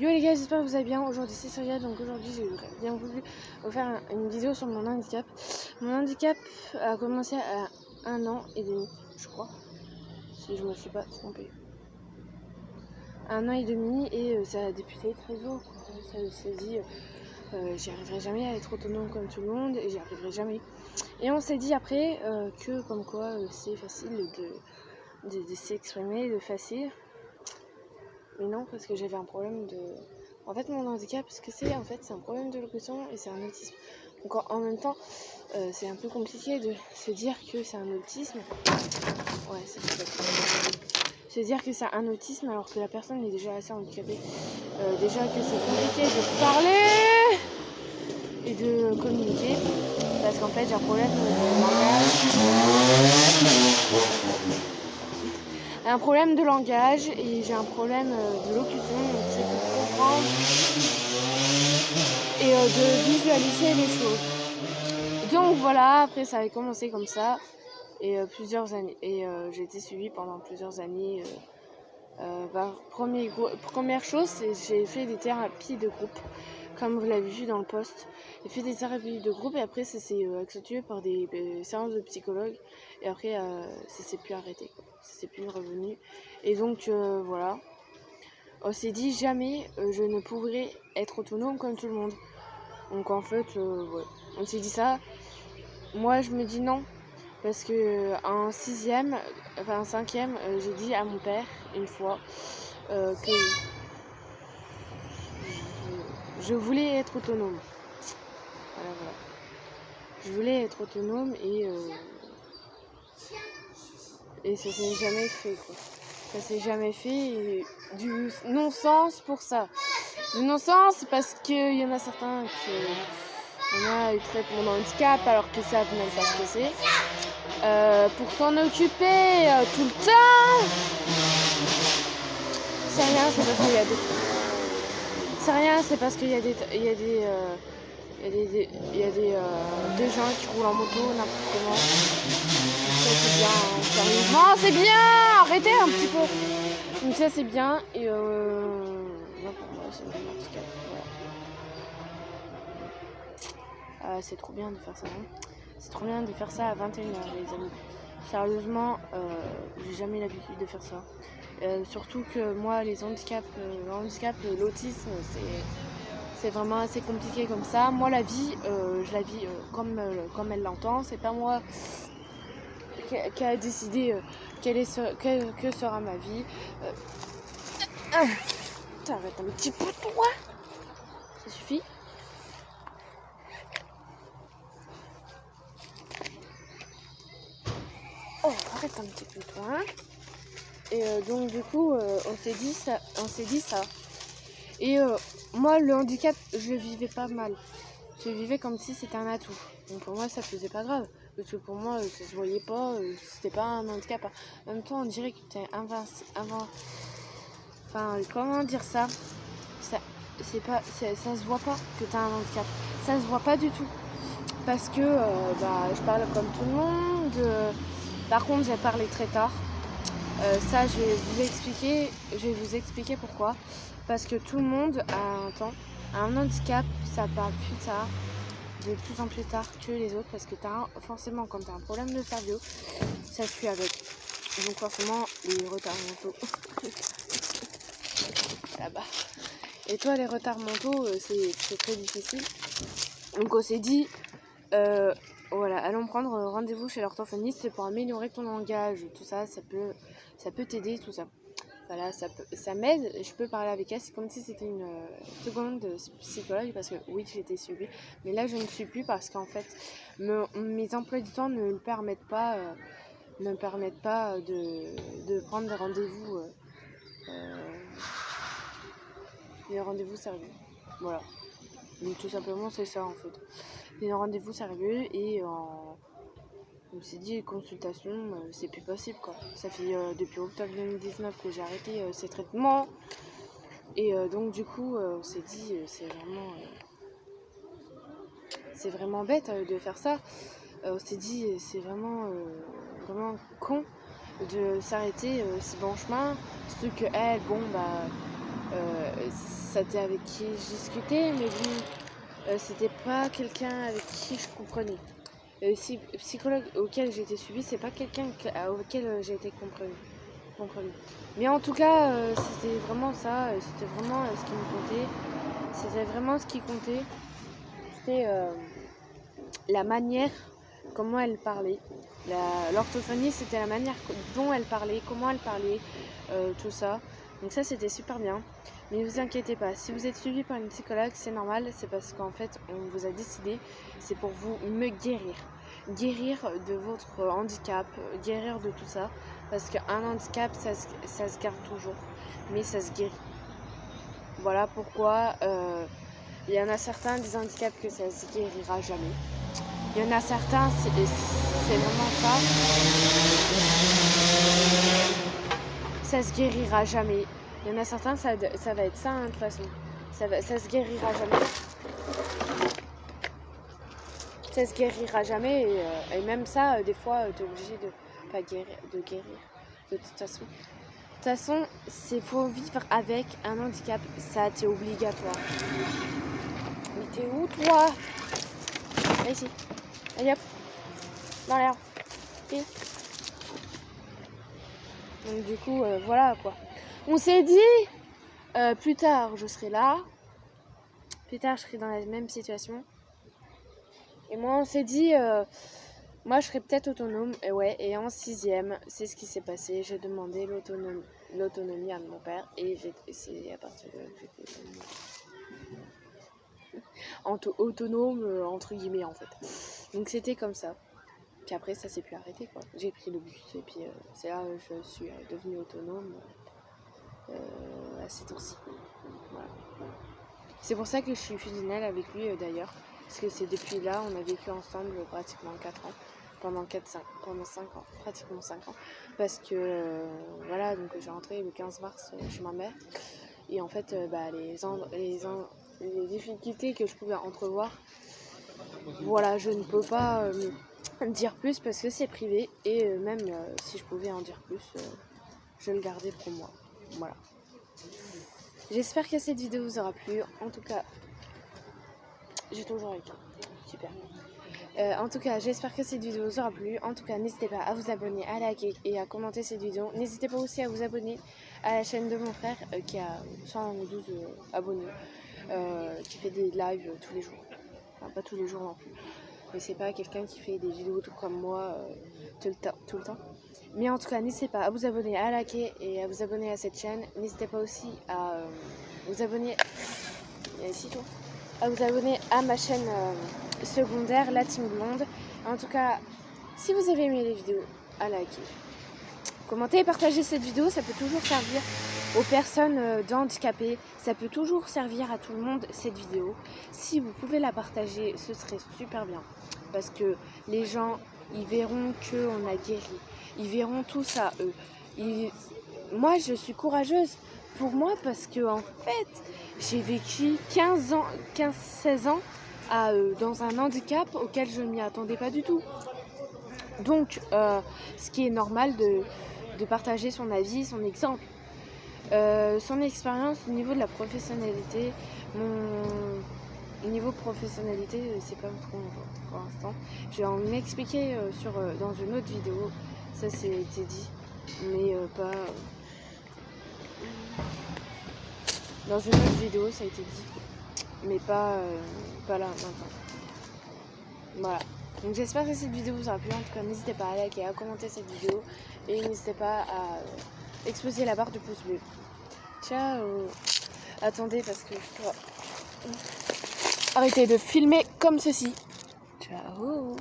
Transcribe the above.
Yo les gars, j'espère que vous allez bien. Aujourd'hui c'est Soria, donc aujourd'hui j'ai bien voulu vous faire une vidéo sur mon handicap. Mon handicap a commencé à 1 an et demi, je crois, si je me suis pas trompée. 1 an et demi et ça a débuté très tôt. Ça s'est dit, j'y arriverai jamais à être autonome comme tout le monde et j'y arriverai jamais. Et on s'est dit après que comme quoi c'est facile de s'exprimer, de facile. Mais non, parce que j'avais un problème de... En fait, mon handicap, ce que c'est, en fait, c'est un problème de locution et c'est un autisme. Donc en même temps, c'est un peu compliqué de se dire que c'est un autisme. Ouais, c'est ça. Se dire que c'est un autisme alors que la personne est déjà assez handicapée. Déjà que c'est compliqué de parler et de communiquer. Parce qu'en fait, j'ai un problème de langage. Et j'ai un problème de locution, donc c'est pour comprendre et de visualiser les choses. Donc voilà, après ça avait commencé comme ça et plusieurs années et j'ai été suivie pendant plusieurs années. Première chose, c'est j'ai fait des thérapies de groupe, comme vous l'avez vu dans le post. J'ai fait des thérapies de groupe et après ça s'est accentué par des séances de psychologue et après ça s'est plus arrêté, quoi. Ça s'est plus revenu et donc voilà. On s'est dit jamais je ne pourrais être autonome comme tout le monde. Donc en fait, ouais. On s'est dit ça. Moi je me dis non. Parce que en 5e, j'ai dit à mon père une fois que je voulais être autonome. Voilà. Je voulais être autonome et ça s'est jamais fait, quoi. Ça s'est jamais fait et du non-sens pour ça. Du non-sens parce qu'il y en a certains qui traitent mon handicap alors qu'ils savent même pas ce que c'est. Pour s'en occuper tout le temps. C'est rien, c'est parce qu'il y a des... C'est rien, c'est parce qu'il y a des gens qui roulent en moto n'importe comment. Ça c'est bien, hein, sérieusement, c'est bien. Arrêtez un petit peu. Donc ça c'est bien et pour moi c'est mon handicap. Voilà. C'est trop bien de faire ça. Hein. C'est trop bien de faire ça à 21h les amis. Sérieusement, j'ai jamais l'habitude de faire ça. Surtout que moi, le handicap, l'autisme, c'est vraiment assez compliqué comme ça. Moi, la vie, je la vis comme elle l'entend. C'est pas moi qui a décidé que sera ma vie. T'arrêtes un petit peu, toi. Ça suffit. Oh, arrête un petit peu, toi. Hein. Et donc du coup, on s'est dit ça. Et moi, le handicap, je le vivais pas mal. Je le vivais comme si c'était un atout. Donc pour moi, ça faisait pas grave. Parce que pour moi, ça se voyait pas, c'était pas un handicap. En même temps, on dirait que t'es Enfin, comment dire ça, ça se voit pas que t'as un handicap. Ça se voit pas du tout. Parce que je parle comme tout le monde. Par contre, j'ai parlé très tard. Ça, je vais vous expliquer pourquoi. Parce que tout le monde a un handicap, ça parle plus tard, de plus en plus tard que les autres. Parce que forcément, quand tu as un problème de cerveau, ça suit avec. Donc forcément, les retards mentaux. Là-bas. Et toi, les retards mentaux, c'est très difficile. Donc on s'est dit... voilà, allons prendre rendez-vous chez l'orthophoniste pour améliorer ton langage, tout ça, ça peut t'aider, tout ça. Voilà, ça m'aide, je peux parler avec elle, c'est comme si c'était une seconde psychologue, parce que oui, j'étais suivie, mais là je ne suis plus parce qu'en fait, mes emplois du temps ne me permettent pas de prendre des rendez-vous sérieux. Voilà. Donc tout simplement c'est ça en fait. Des rendez-vous sérieux et on s'est dit consultation c'est plus possible quoi. Ça fait depuis octobre 2019 que j'ai arrêté ces traitements et donc du coup on s'est dit c'est vraiment bête de faire ça. On s'est dit c'est vraiment con de s'arrêter si bon chemin, surtout que elle c'était avec qui je discutais, mais bon, c'était pas quelqu'un avec qui je comprenais. Si psychologue auquel j'ai été suivie, c'est pas quelqu'un auquel j'ai été comprenue. Mais en tout cas, c'était vraiment ça, c'était vraiment ce qui me comptait. C'était vraiment ce qui comptait. C'était la manière, comment elle parlait. L'orthophonie, c'était la manière dont elle parlait, comment elle parlait, tout ça. Donc ça, c'était super bien. Mais ne vous inquiétez pas, si vous êtes suivi par une psychologue, c'est normal, c'est parce qu'en fait, on vous a décidé, c'est pour vous me guérir. Guérir de votre handicap, guérir de tout ça. Parce qu'un handicap, ça se garde toujours, mais ça se guérit. Voilà pourquoi il y en a certains des handicaps que ça se guérira jamais. Il y en a certains, c'est vraiment ça. Ça se guérira jamais. Il y en a certains, ça va être ça, hein, de toute façon. Ça se guérira jamais. Ça se guérira jamais. Et même ça, des fois, tu es obligé de pas guérir, de guérir. De toute façon. De toute façon, c'est faut vivre avec un handicap. Ça, c'est obligatoire. Mais t'es où, toi? Allez, ici. Allez, hop. Dans l'air. Et... donc, du coup, voilà, quoi. On s'est dit, plus tard, je serai là. Plus tard, je serai dans la même situation. Et moi, on s'est dit... moi, je serais peut-être autonome, et ouais, et en 6e, c'est ce qui s'est passé. J'ai demandé l'autonomie à mon père, et c'est à partir de là que j'étais autonome, entre guillemets, en fait. Donc, c'était comme ça. Puis après, ça s'est plus arrêté, quoi. J'ai pris le bus, et puis c'est là que je suis devenue autonome à ces temps-ci. Voilà. C'est pour ça que je suis fusionnelle avec lui, d'ailleurs. Parce que c'est depuis là, on a vécu ensemble pratiquement 4 ans. Pendant 5 ans, pratiquement 5 ans. Parce que, voilà, donc j'ai rentré le 15 mars chez ma mère. Et en fait, les difficultés que je pouvais entrevoir, voilà, je ne peux pas dire plus parce que c'est privé. Et même si je pouvais en dire plus, je le gardais pour moi. Voilà. J'espère que cette vidéo vous aura plu. En tout cas, j'ai toujours avec. Super. En tout cas, j'espère que cette vidéo vous aura plu. En tout cas, n'hésitez pas à vous abonner, à liker et à commenter cette vidéo. N'hésitez pas aussi à vous abonner à la chaîne de mon frère qui a 112 abonnés, qui fait des lives tous les jours. Enfin, pas tous les jours non plus. Mais c'est pas quelqu'un qui fait des vidéos tout comme moi tout le temps. Mais en tout cas, n'hésitez pas à vous abonner, à liker et à vous abonner à cette chaîne. N'hésitez pas aussi à vous abonner... ici, toi. À vous abonner à ma chaîne secondaire, la Team Blonde. En tout cas, si vous avez aimé les vidéos, à liker, commenter et partager cette vidéo, ça peut toujours servir aux personnes handicapées, ça peut toujours servir à tout le monde cette vidéo. Si vous pouvez la partager, ce serait super bien. Parce que les gens, ils verront qu'on a guéri. Ils verront tout ça, eux. Moi, je suis courageuse pour moi parce que en fait, j'ai vécu 15-16 ans dans un handicap auquel je ne m'y attendais pas du tout. Donc, ce qui est normal de partager son avis, son exemple. Son expérience au niveau de la professionnalité, mon niveau professionnalité, c'est pas trop pour l'instant. Je vais en expliquer dans une autre vidéo, ça c'est été dit, mais pas... dans une autre vidéo ça a été dit, mais pas là maintenant. Voilà. Donc j'espère que cette vidéo vous aura plu. En tout cas, n'hésitez pas à liker, à commenter cette vidéo et n'hésitez pas à exploser la barre du pouce bleu. Ciao. Attendez parce que je dois arrêter de filmer comme ceci. Ciao.